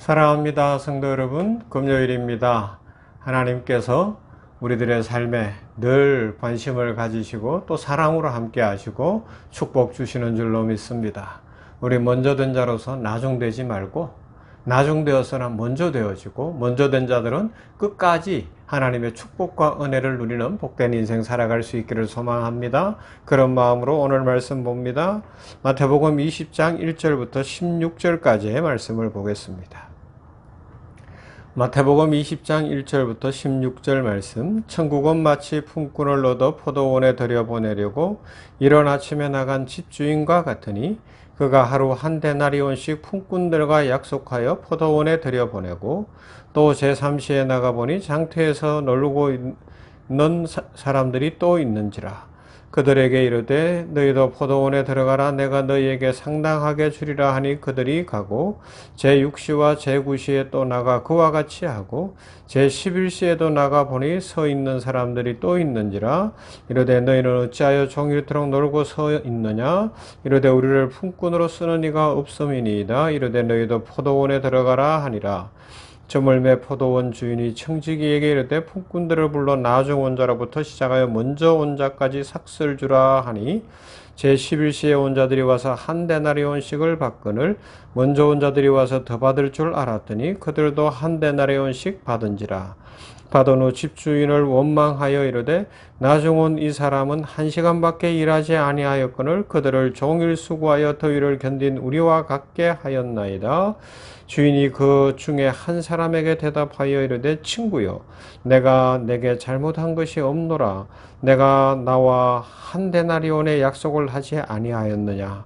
사랑합니다, 성도 여러분. 금요일입니다. 하나님께서 우리들의 삶에 늘 관심을 가지시고 또 사랑으로 함께 하시고 축복 주시는 줄로 믿습니다. 우리 먼저 된 자로서 나중되지 말고 나중되어서나 먼저 되어지고 먼저 된 자들은 끝까지 하나님의 축복과 은혜를 누리는 복된 인생 살아갈 수 있기를 소망합니다. 그런 마음으로 오늘 말씀 봅니다. 마태복음 20장 1절부터 16절까지의 말씀을 보겠습니다. 마태복음 20장 1절부터 16절 말씀. 천국은 마치 품꾼을 얻어 포도원에 들여보내려고 이른 아침에 나간 집주인과 같으니 그가 하루 한 데나리온씩 품꾼들과 약속하여 포도원에 들여보내고 또 제3시에 나가보니 장터에서 놀고 있는 사람들이 또 있는지라. 그들에게 이르되 너희도 포도원에 들어가라. 내가 너희에게 상당하게 주리라 하니 그들이 가고 제6시와 제9시에 또 나가 그와 같이 하고 제11시에도 나가 보니 서 있는 사람들이 또 있는지라. 이르되 너희는 어찌하여 종일토록 놀고 서 있느냐. 이르되 우리를 품꾼으로 쓰는 이가 없음이니이다. 이르되 너희도 포도원에 들어가라 하니라. 저물매 포도원 주인이 청지기에게 이르되 품꾼들을 불러 나중 온 자로부터 시작하여 먼저 온 자까지 삭슬 주라 하니 제11시에 온 자들이 와서 한 데나리온씩을 받거늘 먼저 온 자들이 와서 더 받을 줄 알았더니 그들도 한 데나리온씩 받은지라. 받은 후 집주인을 원망하여 이르되 나중 온 이 사람은 1시간밖에 일하지 아니하였거늘 그들을 종일 수고하여 더위를 견딘 우리와 같게 하였나이다. 주인이 그 중에 한 사람에게 대답하여 이르되 친구여 내가 내게 잘못한 것이 없노라. 내가 나와 한 데나리온의 약속을 하지 아니하였느냐.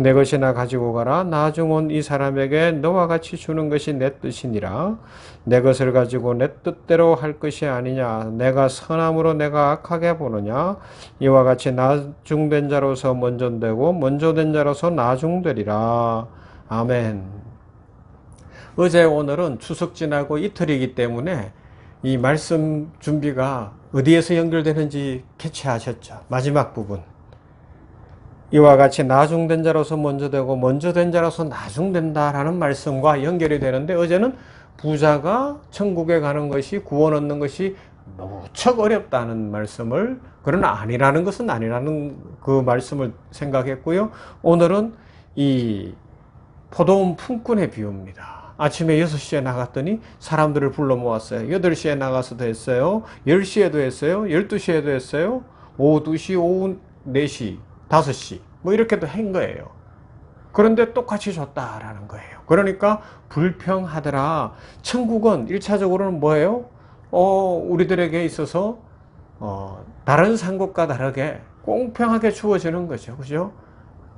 내 것이나 가지고 가라. 나중 온 이 사람에게 너와 같이 주는 것이 내 뜻이니라. 내 것을 가지고 내 뜻대로 할 것이 아니냐. 내가 선함으로 내가 악하게 보느냐. 이와 같이 나중된 자로서 먼저 되고 먼저 된 자로서 나중되리라. 아멘. 어제 오늘은 추석 지나고 이틀이기 때문에 이 말씀 준비가 어디에서 연결되는지 캐치하셨죠. 마지막 부분. 이와 같이 나중된 자로서 먼저 되고 먼저 된 자로서 나중된다라는 말씀과 연결이 되는데 어제는 부자가 천국에 가는 것이 구원 얻는 것이 무척 어렵다는 말씀을 그러나 아니라는 것은 아니라는 그 말씀을 생각했고요. 오늘은 이 포도원 품꾼의 비유입니다. 아침에 6시에 나갔더니 사람들을 불러 모았어요. 8시에 나가서도 했어요. 10시에도 했어요. 12시에도 했어요. 오후 2시, 오후 4시, 5시 뭐 이렇게도 한 거예요. 그런데 똑같이 줬다라는 거예요. 그러니까 불평하더라. 천국은 1차적으로는 뭐예요? 우리들에게 있어서 다른 상급과 다르게 공평하게 주어지는 거죠. 그죠?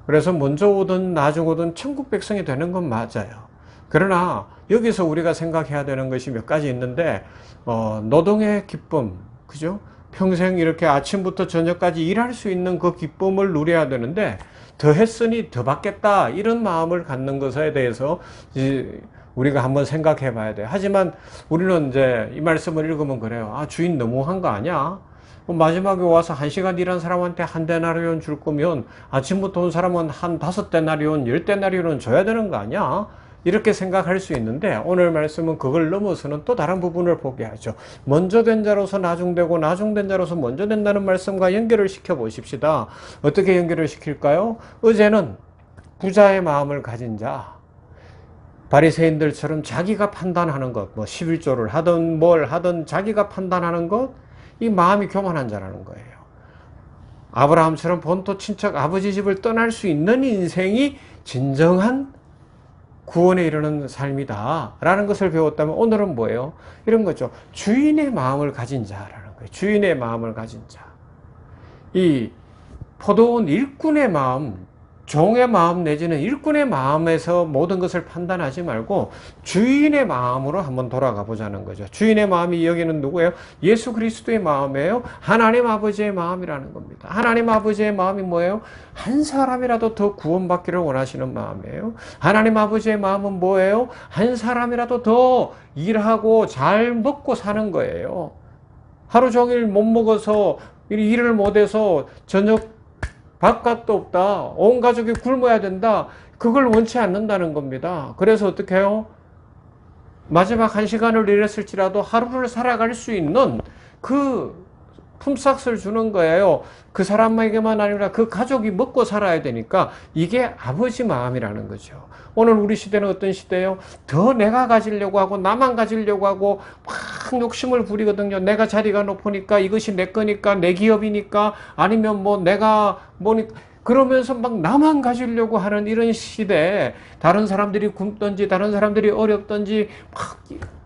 그래서 먼저 오든 나중 오든 천국 백성이 되는 건 맞아요. 그러나 여기서 우리가 생각해야 되는 것이 몇 가지 있는데 노동의 기쁨, 그죠? 평생 이렇게 아침부터 저녁까지 일할 수 있는 그 기쁨을 누려야 되는데 더 했으니 더 받겠다 이런 마음을 갖는 것에 대해서 우리가 한번 생각해 봐야 돼요. 하지만 우리는 이제 이 말씀을 읽으면 그래요. 아, 주인 너무한 거 아니야? 마지막에 와서 1시간 일한 사람한테 한 데나리온 줄 거면 아침부터 온 사람은 한 5데나리온, 10데나리온 줘야 되는 거 아니야? 이렇게 생각할 수 있는데 오늘 말씀은 그걸 넘어서는 또 다른 부분을 보게 하죠. 먼저 된 자로서 나중되고 나중된 자로서 먼저 된다는 말씀과 연결을 시켜 보십시다. 어떻게 연결을 시킬까요? 어제는 부자의 마음을 가진 자, 바리새인들처럼 자기가 판단하는 것, 뭐 11조를 하든 뭘 하든 자기가 판단하는 것, 이 마음이 교만한 자라는 거예요. 아브라함처럼 본토 친척 아버지 집을 떠날 수 있는 인생이 진정한 구원에 이르는 삶이다 라는 것을 배웠다면 오늘은 뭐예요? 이런 거죠. 주인의 마음을 가진 자라는 거예요. 주인의 마음을 가진 자. 이 포도원 일꾼의 마음, 종의 마음 내지는 일꾼의 마음에서 모든 것을 판단하지 말고 주인의 마음으로 한번 돌아가 보자는 거죠. 주인의 마음이 여기는 누구예요? 예수 그리스도의 마음이에요. 하나님 아버지의 마음이라는 겁니다. 하나님 아버지의 마음이 뭐예요? 한 사람이라도 더 구원받기를 원하시는 마음이에요. 하나님 아버지의 마음은 뭐예요? 한 사람이라도 더 일하고 잘 먹고 사는 거예요. 하루 종일 못 먹어서 일을 못해서 저녁 밥값도 없다. 온 가족이 굶어야 된다. 그걸 원치 않는다는 겁니다. 그래서 어떻게 해요? 마지막 한 시간을 일했을지라도 하루를 살아갈 수 있는 그 품삯을 주는 거예요. 그 사람에게만 아니라 그 가족이 먹고 살아야 되니까 이게 아버지 마음이라는 거죠. 오늘 우리 시대는 어떤 시대예요? 더 내가 가지려고 하고 나만 가지려고 하고 막 욕심을 부리거든요. 내가 자리가 높으니까 이것이 내 거니까 내 기업이니까 아니면 뭐 내가 뭐니까 그러면서 막 나만 가지려고 하는 이런 시대에 다른 사람들이 굶든지 다른 사람들이 어렵든지 막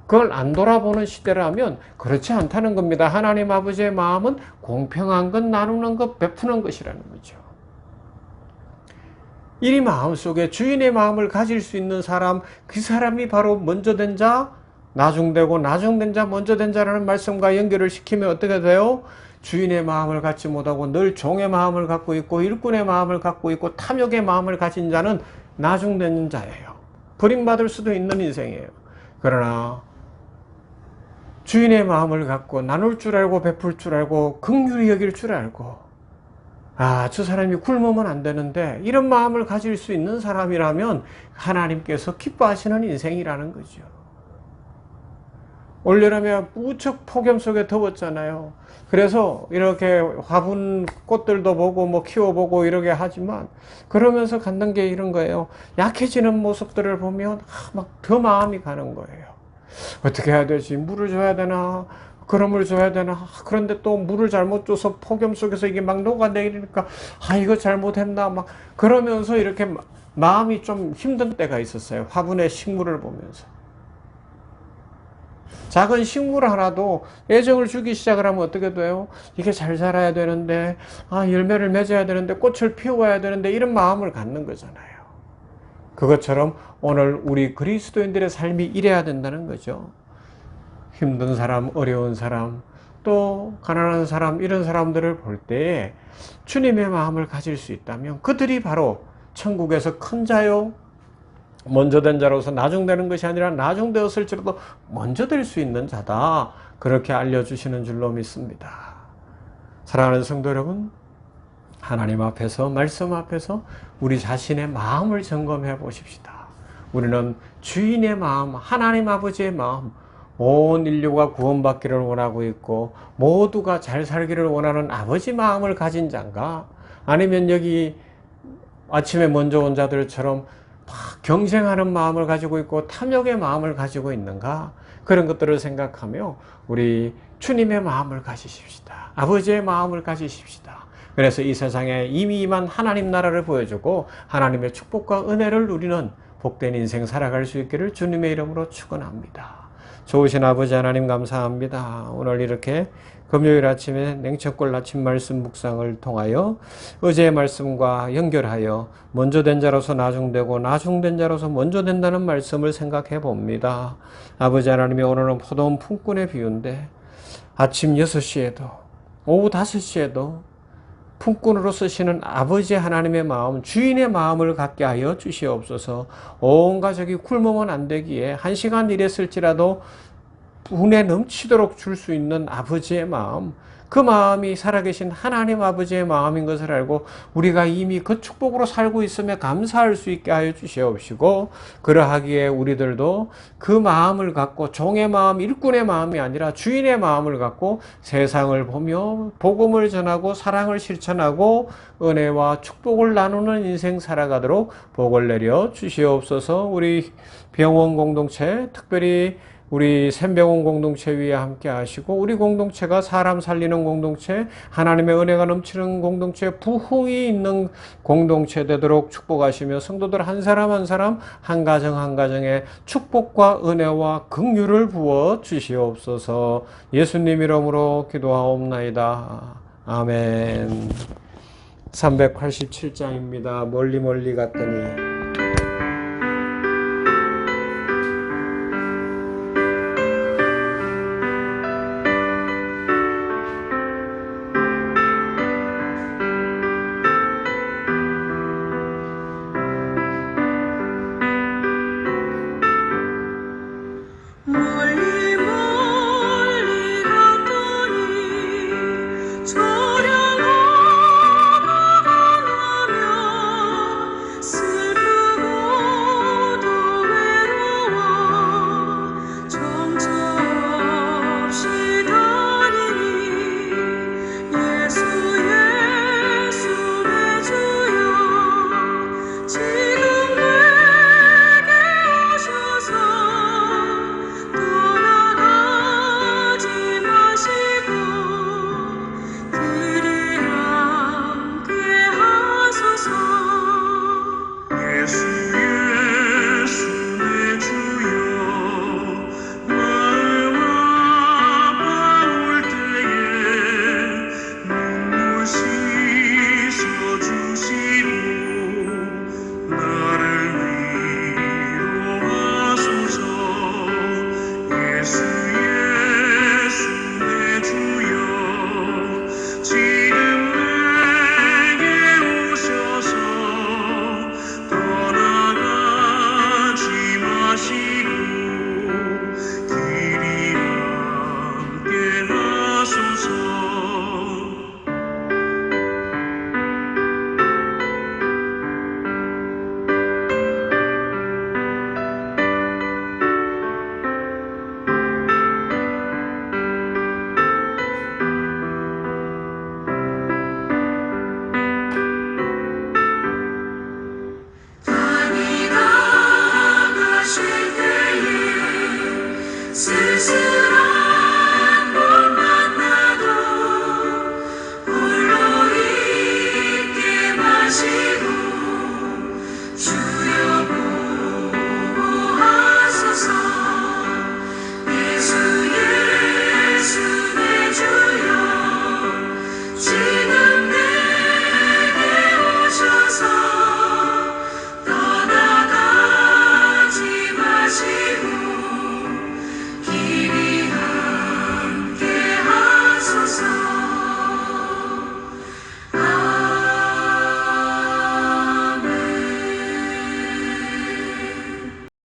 그걸 안 돌아보는 시대라면 그렇지 않다는 겁니다. 하나님 아버지의 마음은 공평한 것, 나누는 것, 베푸는 것이라는 거죠. 이 마음속에 주인의 마음을 가질 수 있는 사람, 그 사람이 바로 먼저 된 자, 나중되고 나중된 자, 먼저 된 자라는 말씀과 연결을 시키면 어떻게 돼요? 주인의 마음을 갖지 못하고 늘 종의 마음을 갖고 있고 일꾼의 마음을 갖고 있고 탐욕의 마음을 가진 자는 나중된 자예요. 버림받을 수도 있는 인생이에요. 그러나 주인의 마음을 갖고 나눌 줄 알고 베풀 줄 알고 긍휼히 여길 줄 알고 저 사람이 굶으면 안 되는데 이런 마음을 가질 수 있는 사람이라면 하나님께서 기뻐하시는 인생이라는 거죠. 올여름에 무척 폭염 속에 더웠잖아요. 그래서 이렇게 화분 꽃들도 보고 뭐 키워보고 이러게 하지만 그러면서 갖는 게 이런 거예요. 약해지는 모습들을 보면 막 더 마음이 가는 거예요. 어떻게 해야 되지? 물을 줘야 되나? 그럼을 줘야 되나? 그런데 또 물을 잘못 줘서 폭염 속에서 이게 막 녹아내리니까 이거 잘못했나? 막 그러면서 이렇게 마음이 좀 힘든 때가 있었어요. 화분의 식물을 보면서. 작은 식물 하나도 애정을 주기 시작을 하면 어떻게 돼요? 이게 잘 자라야 되는데, 열매를 맺어야 되는데, 꽃을 피워야 되는데, 이런 마음을 갖는 거잖아요. 그것처럼 오늘 우리 그리스도인들의 삶이 이래야 된다는 거죠. 힘든 사람, 어려운 사람, 또 가난한 사람, 이런 사람들을 볼 때에 주님의 마음을 가질 수 있다면 그들이 바로 천국에서 큰 자요, 먼저 된 자로서 나중되는 것이 아니라 나중되었을지라도 먼저 될 수 있는 자다. 그렇게 알려주시는 줄로 믿습니다. 사랑하는 성도 여러분, 하나님 앞에서, 말씀 앞에서 우리 자신의 마음을 점검해 보십시다. 우리는 주인의 마음, 하나님 아버지의 마음, 온 인류가 구원받기를 원하고 있고 모두가 잘 살기를 원하는 아버지 마음을 가진 자인가? 아니면 여기 아침에 먼저 온 자들처럼 경쟁하는 마음을 가지고 있고 탐욕의 마음을 가지고 있는가? 그런 것들을 생각하며 우리 주님의 마음을 가지십시다. 아버지의 마음을 가지십시다. 그래서 이 세상에 이미 임한 하나님 나라를 보여주고 하나님의 축복과 은혜를 누리는 복된 인생 살아갈 수 있기를 주님의 이름으로 축원합니다. 좋으신 아버지 하나님 감사합니다. 오늘 이렇게 금요일 아침에 냉천골 아침 말씀 묵상을 통하여 어제의 말씀과 연결하여 먼저 된 자로서 나중되고 나중된 자로서 먼저 된다는 말씀을 생각해 봅니다. 아버지 하나님이 오늘은 포도원 품꾼의 비유인데 아침 6시에도 오후 5시에도 품꾼으로 쓰시는 아버지 하나님의 마음, 주인의 마음을 갖게 하여 주시옵소서. 온 가족이 굶으면 안 되기에 1시간 일했을지라도 분에 넘치도록 줄 수 있는 아버지의 마음, 그 마음이 살아계신 하나님 아버지의 마음인 것을 알고 우리가 이미 그 축복으로 살고 있음에 감사할 수 있게 하여 주시옵시고, 그러하기에 우리들도 그 마음을 갖고 종의 마음, 일꾼의 마음이 아니라 주인의 마음을 갖고 세상을 보며 복음을 전하고 사랑을 실천하고 은혜와 축복을 나누는 인생 살아가도록 복을 내려 주시옵소서. 우리 병원 공동체, 특별히 우리 샘병원 공동체 위에 함께 하시고 우리 공동체가 사람 살리는 공동체, 하나님의 은혜가 넘치는 공동체, 부흥이 있는 공동체 되도록 축복하시며 성도들 한 사람 한 사람, 한 가정 한 가정에 축복과 은혜와 긍휼을 부어 주시옵소서. 예수님 이름으로 기도하옵나이다. 아멘. 387장입니다. 멀리 멀리 갔더니 멀리